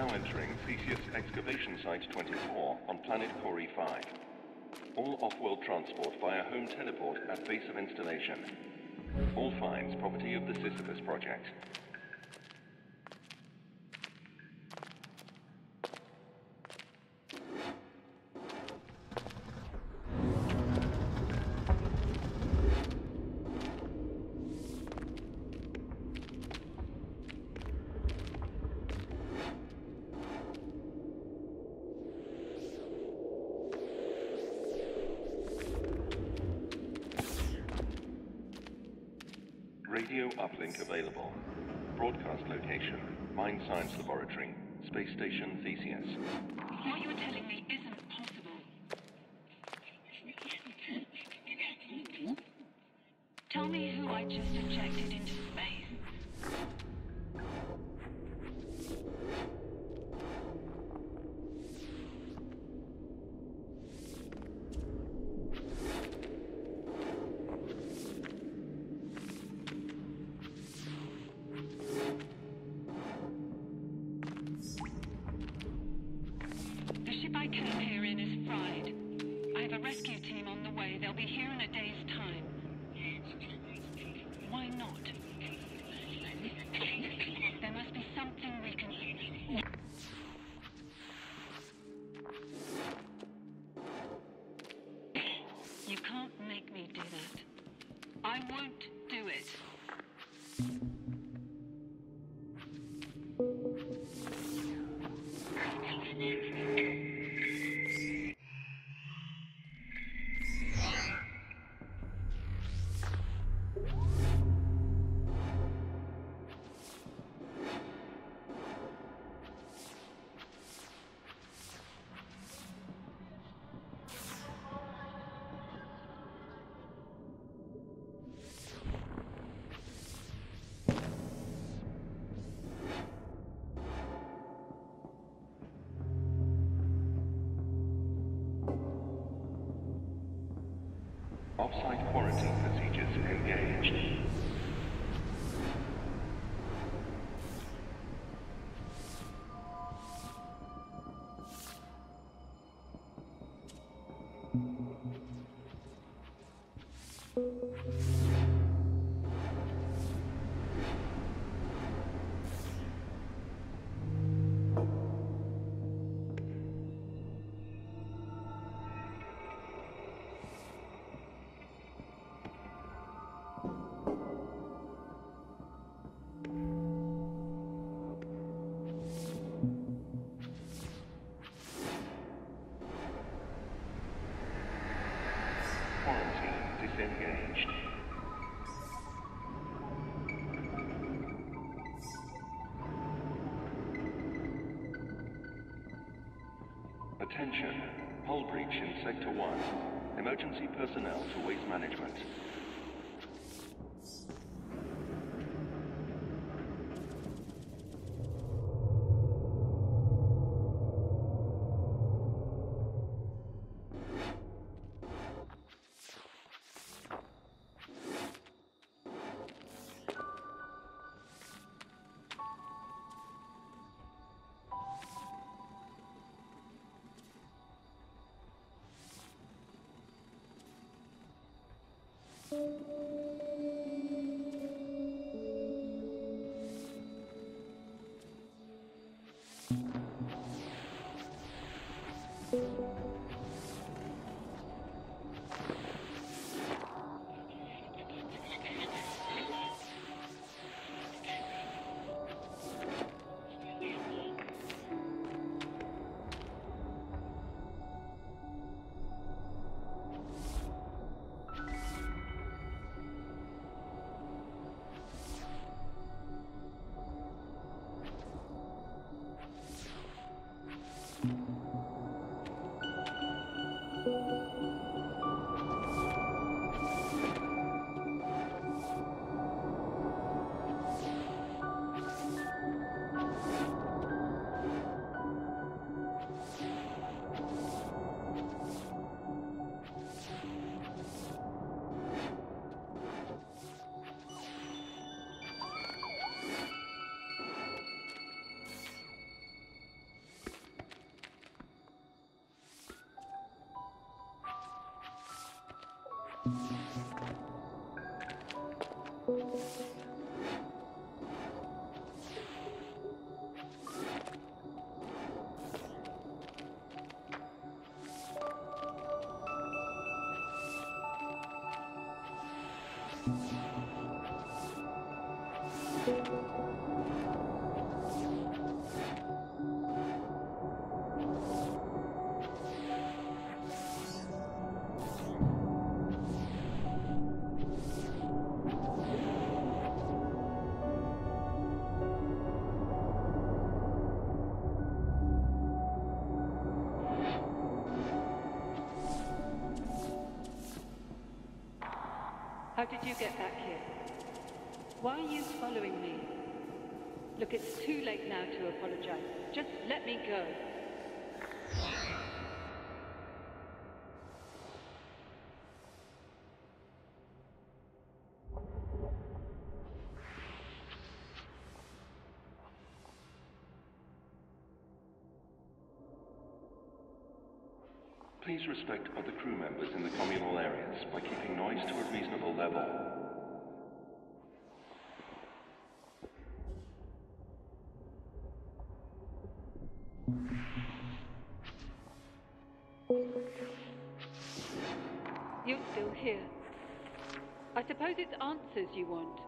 Now entering Theseus excavation site 24 on planet Cori 5. All off-world transport via home teleport at base of installation. All finds property of the Sisyphus project. Radio uplink available. Broadcast location, Mine Science Laboratory, Space Station Theseus. What you're telling me isn't possible. Tell me who I just ejected into space. The ship I came here in is fried. I have a rescue team on the way. They'll be here in a day's time. Why not? There must be something we can... You can't make me do that. I won't do it. Off-site quarantine procedures engaged. Quarantine disengaged. Attention, hull breach in Sector 1. Emergency personnel to waste management. How did you get back here? Why are you following me? Look, it's too late now to apologize. Just let me go. Please respect other crew members in the communal areas by keeping noise to a reasonable level. You're still here. I suppose it's answers you want.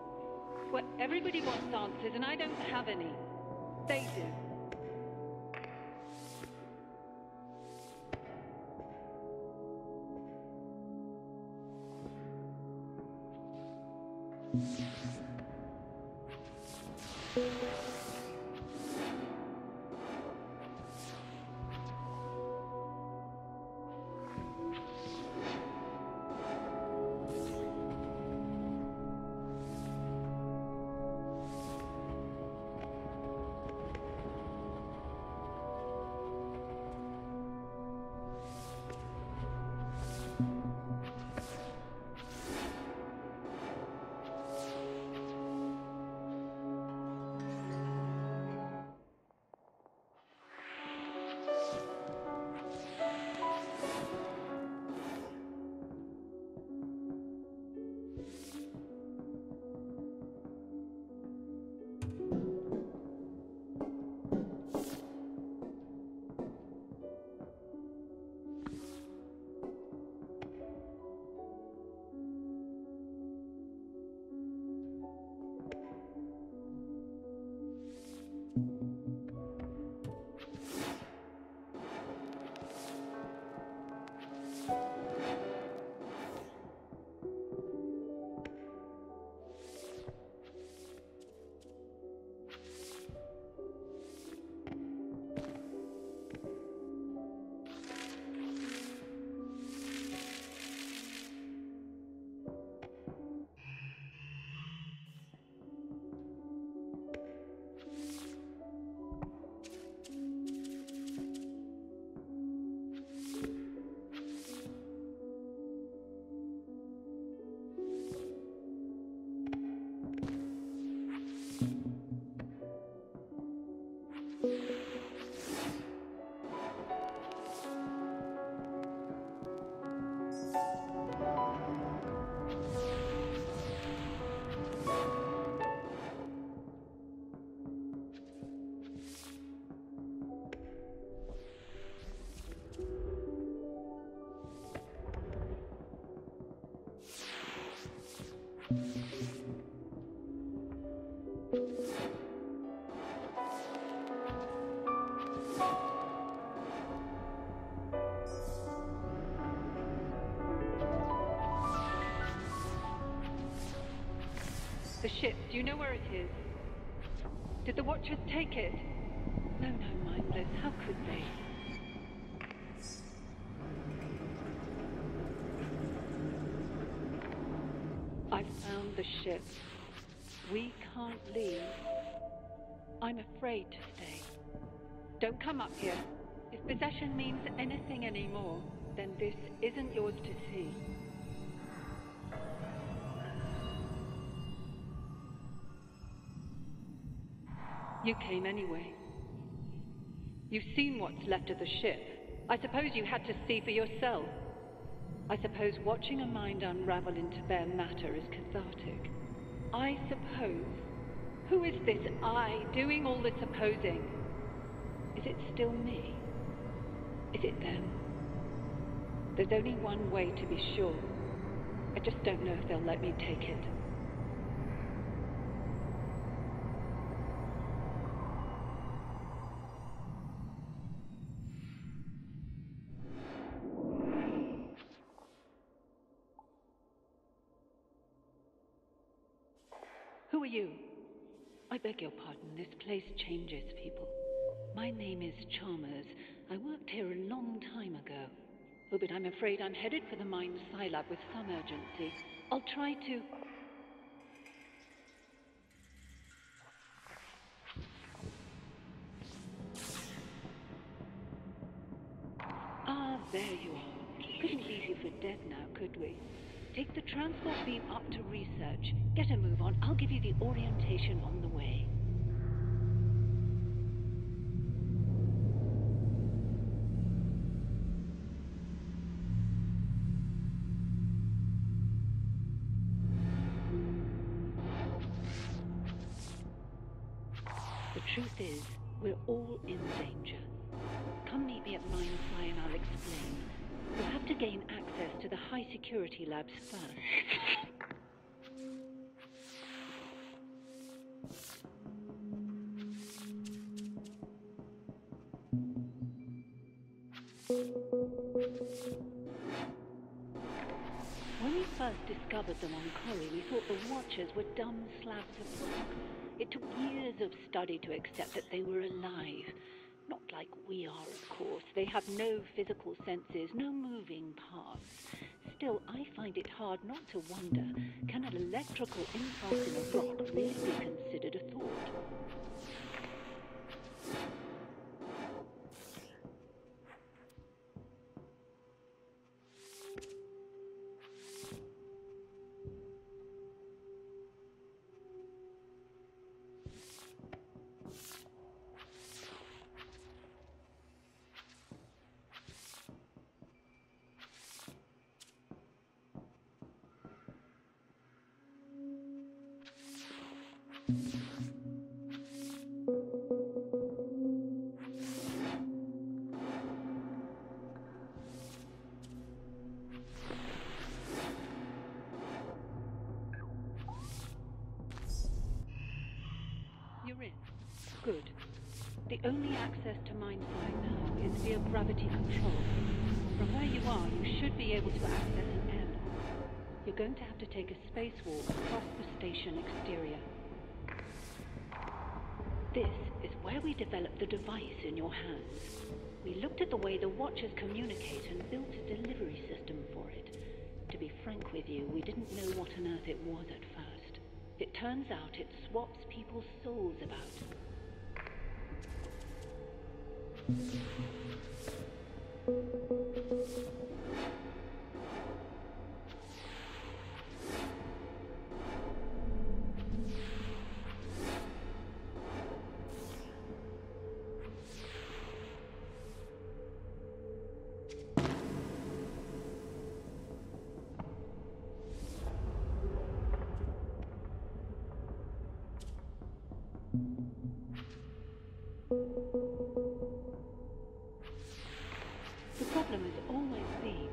Well, everybody wants answers, and I don't have any. They do. The ship, do you know where it is? Did the Watchers take it? No, mindless. How could they? I found the ship. We can't leave. I'm afraid to stay. Don't come up here. If possession means anything anymore, then this isn't yours to see. You came anyway. You've seen what's left of the ship. I suppose you had to see for yourself. I suppose watching a mind unravel into bare matter is cathartic. I suppose. Who is this I doing all the supposing? Is it still me? Is it them? There's only one way to be sure. I just don't know if they'll let me take it. Who are you? I beg your pardon, this place changes people. My name is Chalmers. I worked here a long time ago. Oh, but I'm afraid I'm headed for the mine Scilab with some urgency. I'll try to... Ah, there you are. Couldn't leave you for dead now, could we? Take the transport beam up to research. Get a move on. I'll give you the orientation on the way. The truth is, we're all in danger. Come meet me at Mine Sci and I'll explain. You'll have to gain access to the high security labs first. When we first discovered them on Corrie, we thought the Watchers were dumb slabs of rock. It took years of study to accept that they were alive. Not like we are, of course. They have no physical senses, no moving parts. Still, I find it hard not to wonder, can an electrical impulse in a rock really be considered a thought? You're in. Good. The only access to Mine Sci now is via gravity control. From where you are, you should be able to access an airlock. You're going to have to take a spacewalk across the station exterior. This is where we developed the device in your hands. We looked at the way the Watchers communicate and built a delivery system for it. To be frank with you, we didn't know what on earth it was at first. It turns out it swaps people's souls about. The problem has always been,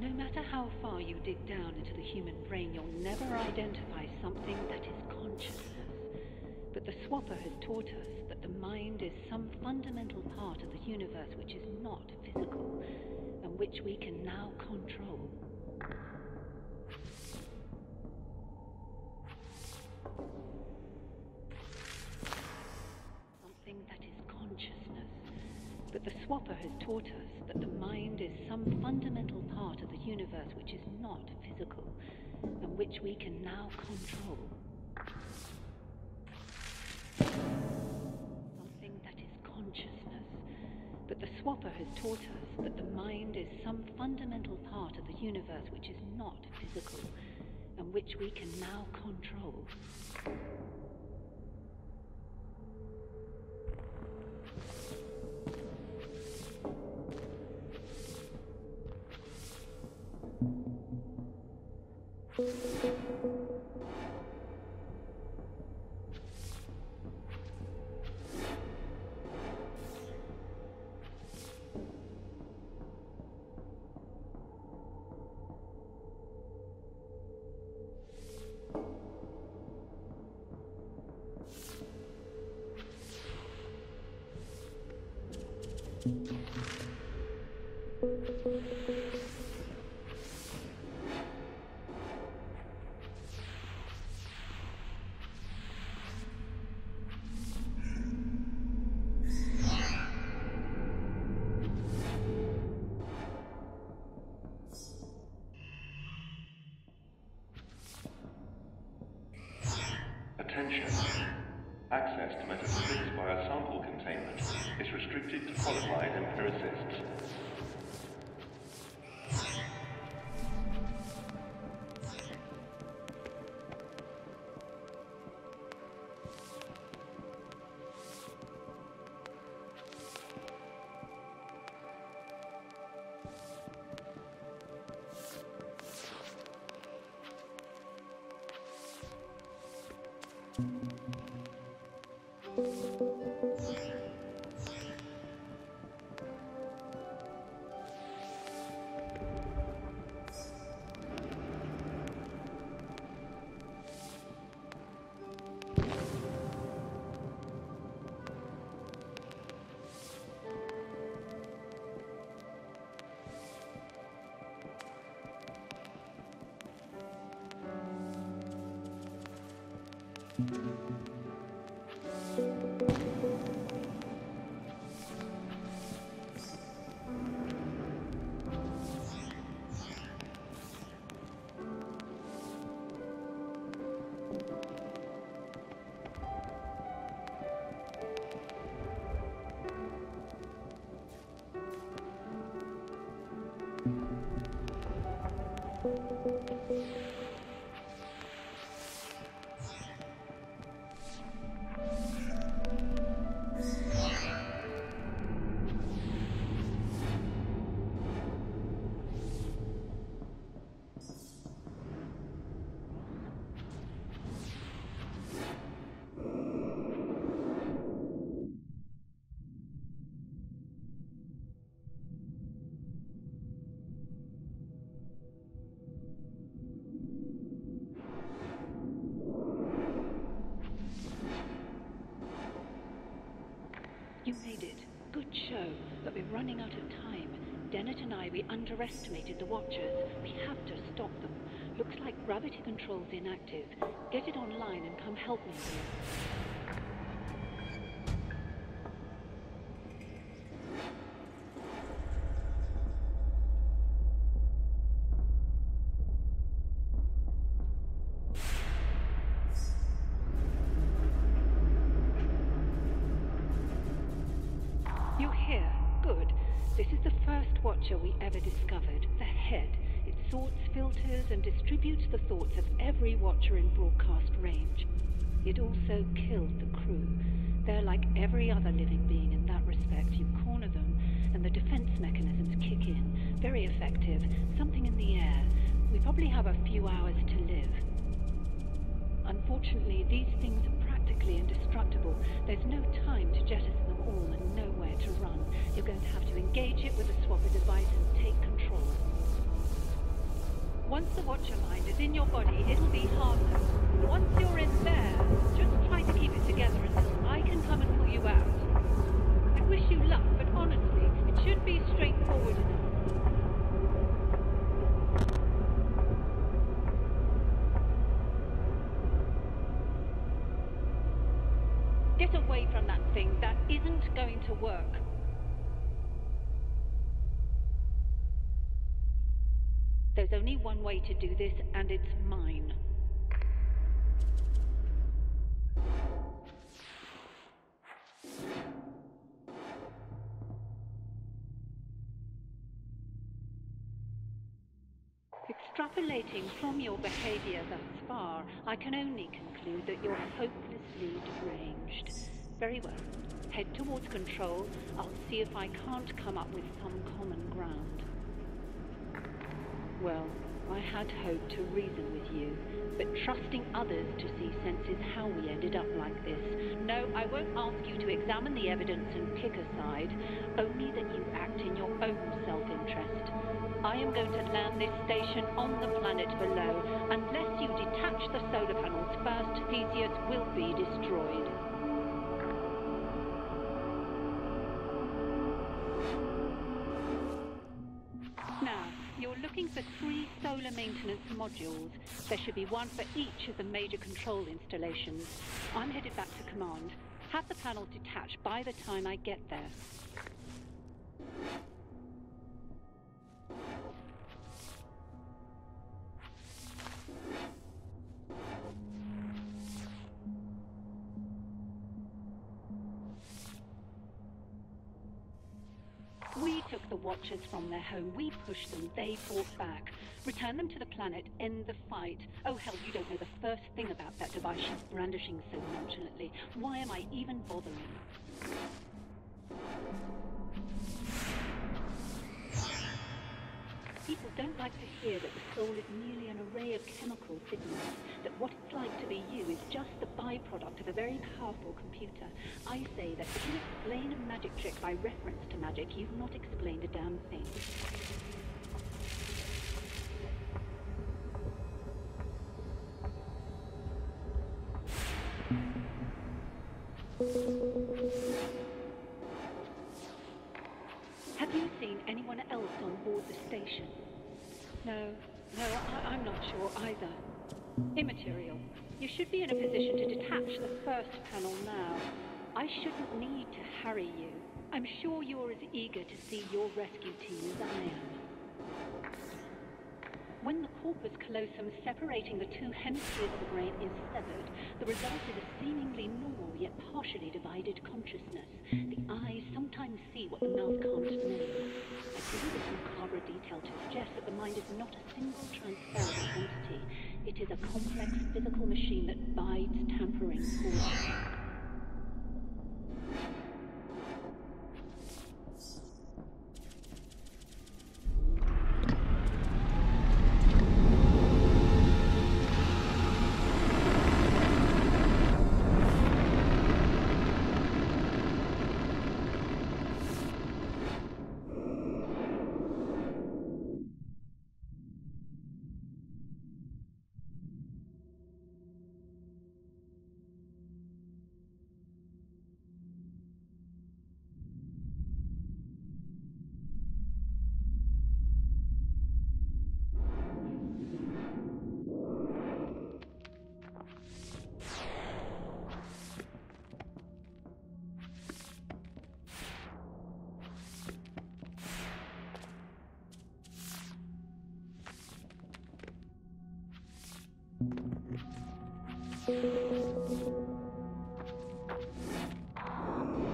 no matter how far you dig down into the human brain, you'll never identify something that is consciousness. But the Swapper has taught us that the mind is some fundamental part of the universe which is not physical, and which we can now control. Something that is consciousness. But the Swapper has taught us that the mind is some fundamental part of the universe which is not physical, and which we can now control. Something that is consciousness. But the Swapper has taught us that the mind is some fundamental part of the universe which is not physical, and which we can now control. Attention. Access to metaphysics via sample containment is restricted to qualified empiricists. You made it. Good show, but we're running out of time. Dennett and I, we underestimated the Watchers. We have to stop them. Looks like gravity control's inactive. Get it online and come help me here. You're here. Good. This is the first Watcher we ever discovered. The head. It sorts, filters, and distributes the thoughts of every Watcher in broadcast range. It also killed the crew. They're like every other living being in that respect. You corner them, and the defense mechanisms kick in. Very effective. Something in the air. We probably have a few hours to live. Unfortunately, these things are practically indestructible. There's no time to jettison them all and nowhere to run. You're going to have to engage it with a swapper device and take control. Once the Watcher mind is in your body, it'll be harmless. Once you're in there, just try to keep it together until I can come and pull you out. I wish you luck, but honestly, it should be straightforward enough. Get away from that thing. That isn't going to work. There's only one way to do this, and it's mine. Extrapolating from your behavior thus far, I can only conclude that you're hopelessly deranged. Very well. Head towards control. I'll see if I can't come up with some common ground. Well, I had hoped to reason with you, but trusting others to see sense is how we ended up like this. No, I won't ask you to examine the evidence and pick a side, only that you act in your own self-interest. I am going to land this station on the planet below. Unless you detach the solar panels first, Theseus will be destroyed. Now, you're looking for 3 solar maintenance modules. There should be one for each of the major control installations. I'm headed back to command. Have the panels detached by the time I get there. We took the Watchers from their home. We pushed them. They fought back. Return them to the planet. End the fight. Oh, hell, you don't know the first thing about that device she's brandishing so nonchalantly. Why am I even bothering? People don't like to hear that the soul is merely an array of chemical signals, that what it's like to be you is just the byproduct of a very powerful computer. I say that if you explain a magic trick by reference to magic, you've not explained a damn thing. Have you seen anyone else on board the station? No, I'm not sure either. Immaterial. You should be in a position to detach the first panel now. I shouldn't need to harry you. I'm sure you're as eager to see your rescue team as I am. When the corpus callosum separating the 2 hemispheres of the brain is severed, the result is a seemingly normal yet partially divided consciousness. The eyes sometimes see what the mouth can't name. I give you this macabre detail to suggest that the mind is not a single transparent entity. It is a complex physical machine that bides tampering poorly.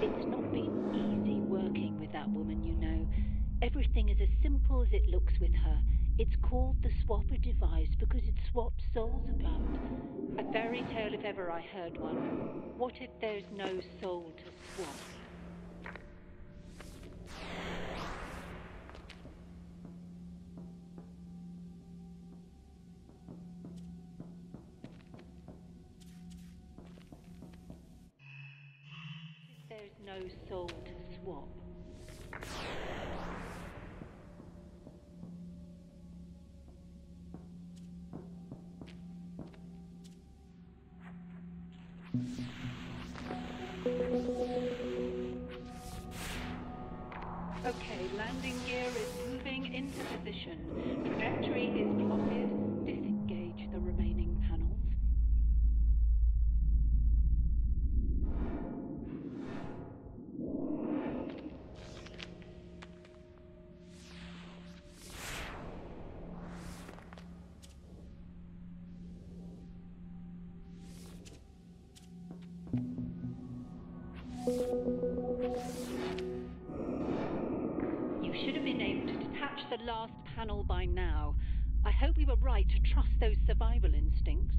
It's not been easy working with that woman, you know. Everything is as simple as it looks with her. It's called the swapper device because it swaps souls about. A fairy tale if ever I heard one. What if there's no soul to swap? There's no soul to swap. Okay, landing gear is moving into position. Trajectory is plotted. Disengage the remaining panels. You should have been able to detach the last panel by now. I hope we were right to trust those survival instincts.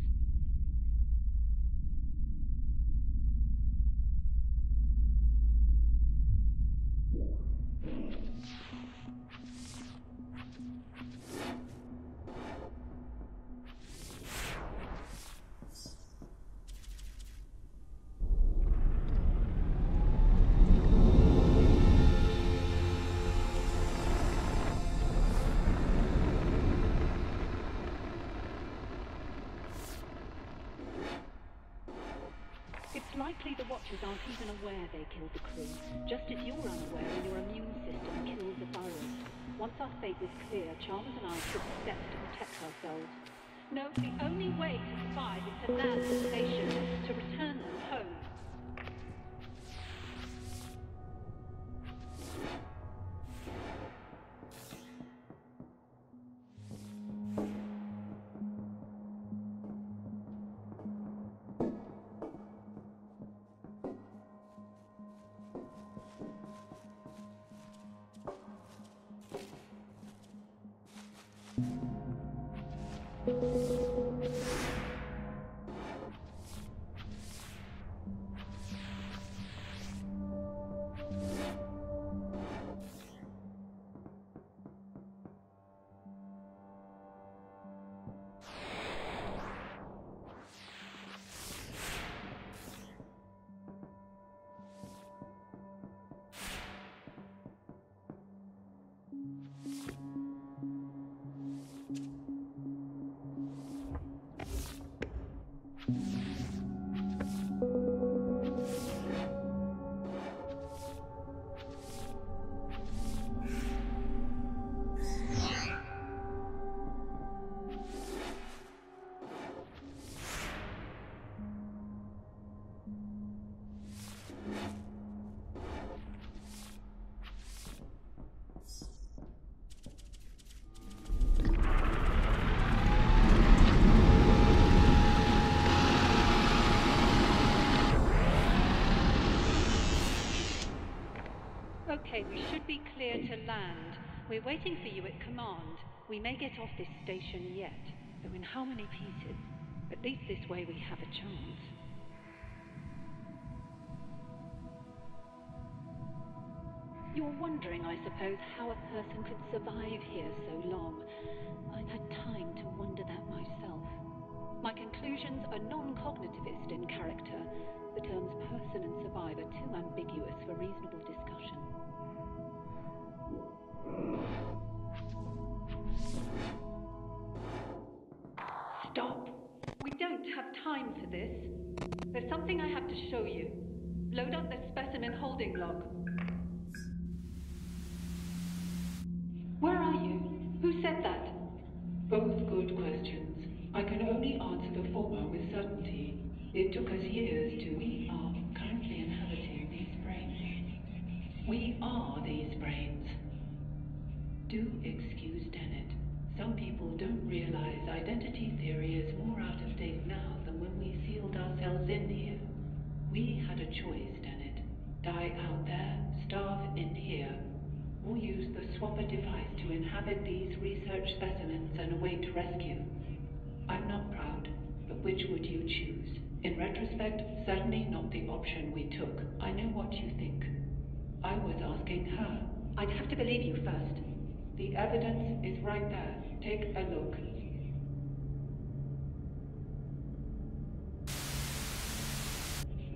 likely the Watchers aren't even aware they killed the crew, just as you're unaware when your immune system kills a virus. Once our fate was clear, Chalmers and I took steps to protect ourselves. No, the only way to survive is to land the station, to return them home. Okay, we should be clear to land. We're waiting for you at command. We may get off this station yet, though in how many pieces? At least this way we have a chance. You're wondering, I suppose, how a person could survive here so long. I've had time to wonder that myself. My conclusions are non-cognitivist in character. The terms person and survive are too ambiguous for reasonable discussion. Stop! We don't have time for this. There's something I have to show you. Load up the specimen holding log. Where are you? Who said that? Both good questions. I can only answer the former with certainty. It took us years to... We are currently inhabiting these brains. We are these brains. Do excuse Dennett. Some people don't realize identity theory is more out of date now than when we sealed ourselves in here. We had a choice, Dennett. Die out there, starve in here, or use the swapper device to inhabit these research specimens and await rescue. I'm not proud, but which would you choose? In retrospect, certainly not the option we took. I know what you think. I was asking her. I'd have to believe you first. The evidence is right there. Take a look.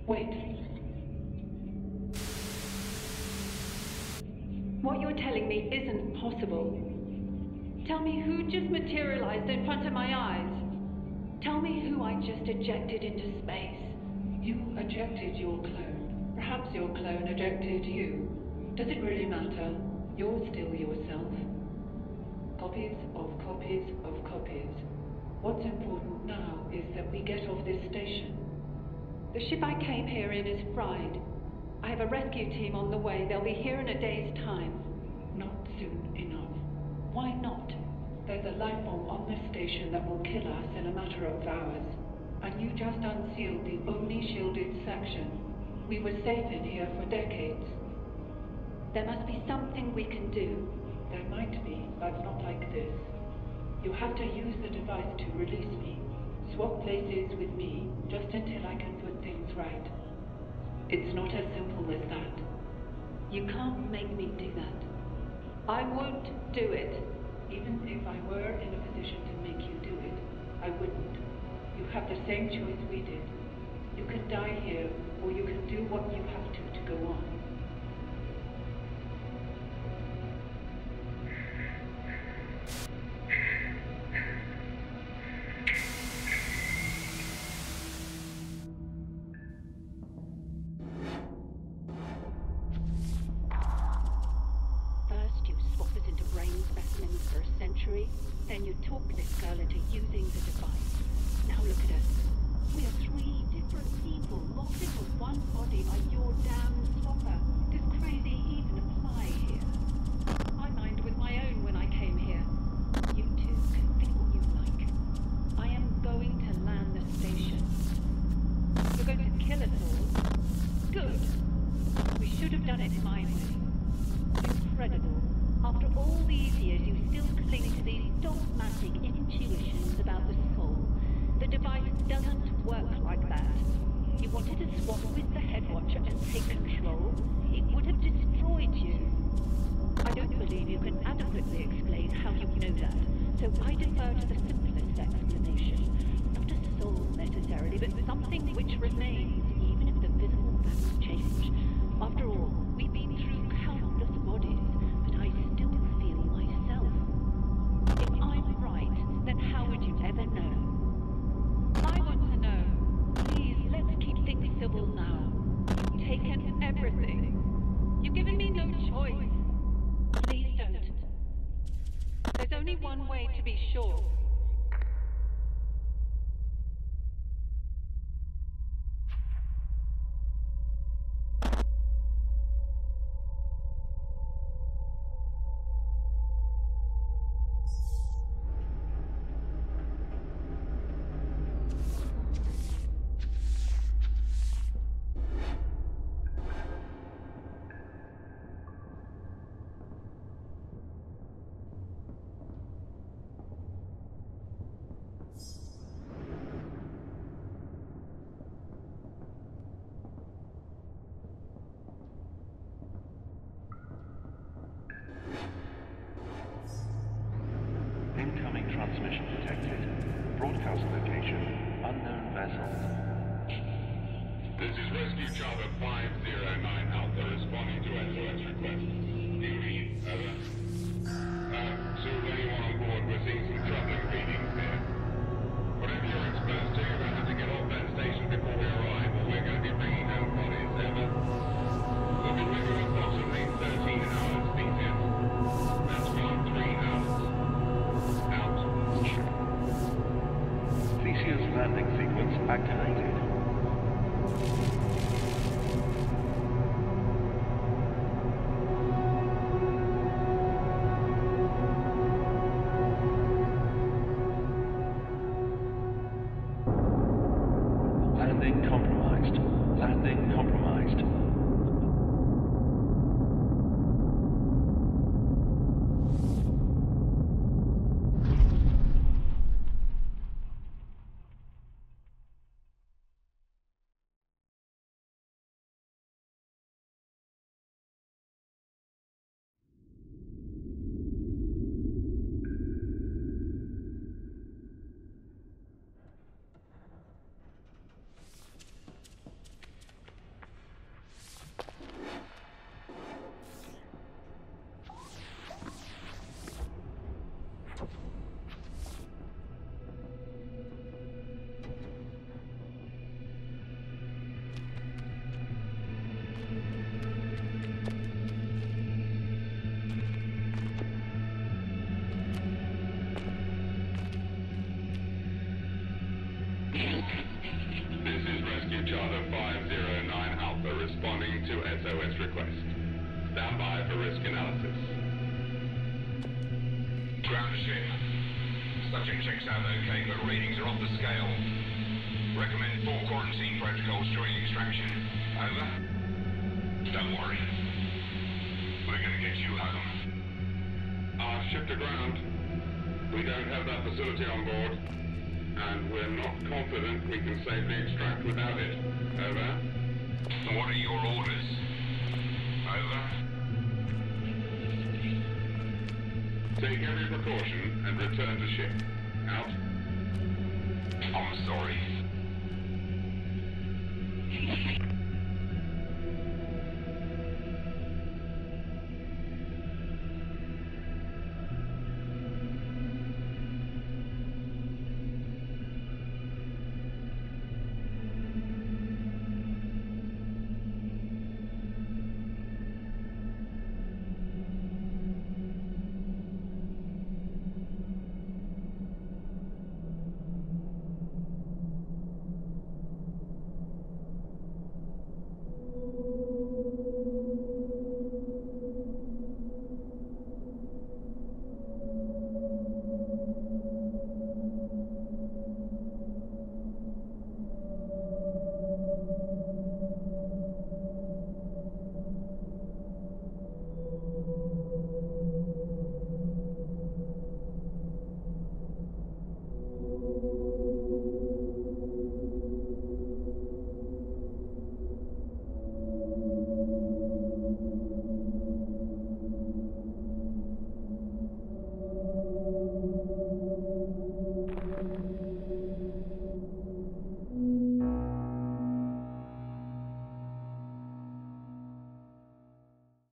Wait. What you're telling me isn't possible. Tell me who just materialized in front of my eyes. Tell me who I just ejected into space. You ejected your clone. Perhaps your clone ejected you. Does it really matter? You're still yourself. Copies of copies of copies. What's important now is that we get off this station. The ship I came here in is fried. I have a rescue team on the way. They'll be here in a day's time. Not soon enough. Why not? There's a life form on this station that will kill us in a matter of hours. And you just unsealed the only shielded section. We were safe in here for decades. There must be something we can do. There might be, but not like this. You have to use the device to release me. Swap places with me, just until I can put things right. It's not as simple as that. You can't make me do that. I won't do it. Even if I were in a position to make you do it, I wouldn't. You have the same choice we did. You can die here, or you can do what you have to go on. it my way. Incredible. After all these years, you still cling to these dogmatic intuitions about the soul. The device doesn't work like that. You wanted to swap with the head watcher and take control. It would have destroyed you. I don't believe you can adequately explain how you know that, so I defer to the simplest explanation. Not a soul necessarily, but something which remains, even if the physical facts change. After all, we've been through countless bodies, but I still feel myself. If I'm right, then how would you ever know? I want to know. Please, let's keep things civil now. You've taken everything. You've given me no choice. Please don't. There's only one way to be sure. Incoming transmission detected. Broadcast location, unknown vessels. This is Rescue Charter 509 Alpha responding to SOS request. Do you read? Over. Sir, anyone on board, we're seeing some troubling readings here. Whatever you're exposed to, you're going to have to get off that station before we arrive, or we're going to be bringing home bodies. Over. We'll be with you in approximately 13 hours, BTS. That's 13 hours. Out. Theseus landing sequence activated. Landing compromised. Landing compromised. This is Rescue Charter 509 Alpha responding to SOS request. Stand by for risk analysis. Ground ship. Subject checks out okay, but readings are off the scale. Recommend 4 quarantine protocols during extraction. Over. Don't worry. We're gonna get you home. Our ship to ground. We don't have that facility on board. And we're not confident we can safely extract without it. Over. What are your orders? Over. Take every precaution and return to ship. Out. I'm sorry.